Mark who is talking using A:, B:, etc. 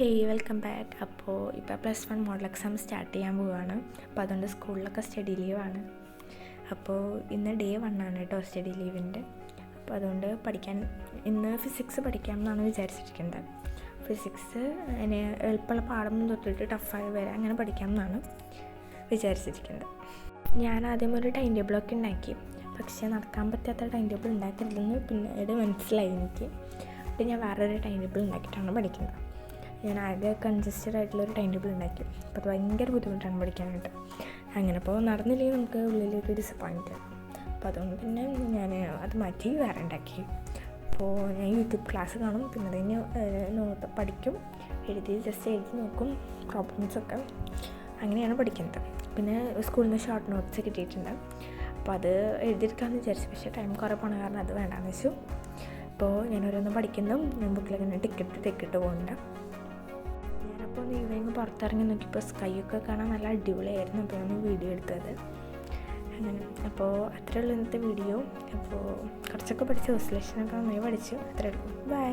A: Hey welcome back. അപ്പോൾ ഇപ്പോൾ +1 model exam start ചെയ്യാൻ പോവുകയാണ്. അപ്പോൾ അതുകൊണ്ട് സ്കൂളിലൊക്കെ സ്റ്റഡി ലീവാണ്. അപ്പോൾ ഇന്ന് ഡേ 1 ആണ് കേട്ടോ സ്റ്റഡി ലീവിൻ്റെ. അപ്പോൾ അതുകൊണ്ട് ഇന്ന് ഫിസിക്സ് പഠിക്കാം എന്നാണ് വിചാരിച്ചിരിക്കുന്നത്. ഫിസിക്സ് അതിന് എളുപ്പമുള്ള പാഠം തൊട്ടിട്ട് ടഫായി വരെ അങ്ങനെ പഠിക്കാം എന്നാണ് വിചാരിച്ചിരിക്കുന്നത്. ഞാൻ ആദ്യം ഒരു ടൈം ടേബിളൊക്കെ ഉണ്ടാക്കി, പക്ഷേ നടക്കാൻ പറ്റാത്ത ടൈം ടേബിൾ ഉണ്ടാക്കരുതെന്ന് പിന്നീട് മനസ്സിലായി എനിക്ക്. അപ്പോൾ ഞാൻ വേറൊരു ടൈം ടേബിൾ ഉണ്ടാക്കിയിട്ടാണ് പഠിക്കുന്നത്. ഞാൻ ആകെ കൺജസ്റ്റഡ് ആയിട്ടുള്ളൊരു ടൈം ടേബിൾ ഉണ്ടാക്കി. അപ്പോൾ അത് ഭയങ്കര ബുദ്ധിമുട്ടാണ് പഠിക്കാനായിട്ട്. അങ്ങനെ അപ്പോൾ നടന്നില്ലെങ്കിൽ നമുക്ക് ഉള്ളിലൊരു ഡിസപ്പോയിൻറ്റ്. അപ്പോൾ അതുകൊണ്ട് പിന്നെ ഞാൻ അത് മാറ്റി വേറെ ഉണ്ടാക്കി. അപ്പോൾ ഞാൻ യൂട്യൂബ് ക്ലാസ് കാണും, പിന്നെ അതിന് നോട്ട് പഠിക്കും, ജസ്റ്റ് എഴുതി നോക്കും പ്രോബ്ലംസൊക്കെ. അങ്ങനെയാണ് പഠിക്കുന്നത്. പിന്നെ സ്കൂളിൽ നിന്ന് ഷോർട്ട് നോട്ട്സ് കിട്ടിയിട്ടുണ്ട്. അപ്പോൾ അത് എഴുതിയെടുക്കാമെന്ന് വിചാരിച്ചു, പക്ഷേ ടൈം കുറേ പോണ കാരണം അത് വേണ്ടാന്ന് വെച്ചു. അപ്പോൾ ഞാൻ ഓരോന്ന് പഠിക്കുന്നു, ഞാൻ ബുക്കിലൊക്കെ ഞാൻ ടിക്കറ്റ് പോകുന്നുണ്ട്. ഞാനപ്പോൾ ഈവനിങ് പുറത്തിറങ്ങി നോക്കിയപ്പോൾ സ്കൈയൊക്കെ കാണാൻ നല്ല അടിപൊളിയായിരുന്നു. അപ്പോൾ ഞാൻ വീഡിയോ എടുത്തത് അങ്ങനെ. അപ്പോൾ അത്രയേ ഉള്ളൂ ഇന്നത്തെ വീഡിയോ. അപ്പോൾ കുറച്ചൊക്കെ പഠിച്ചു, ഓസിലേഷനൊക്കെ നന്നായി പഠിച്ചു. അത്രയേ ഉള്ളൂ. ബൈ.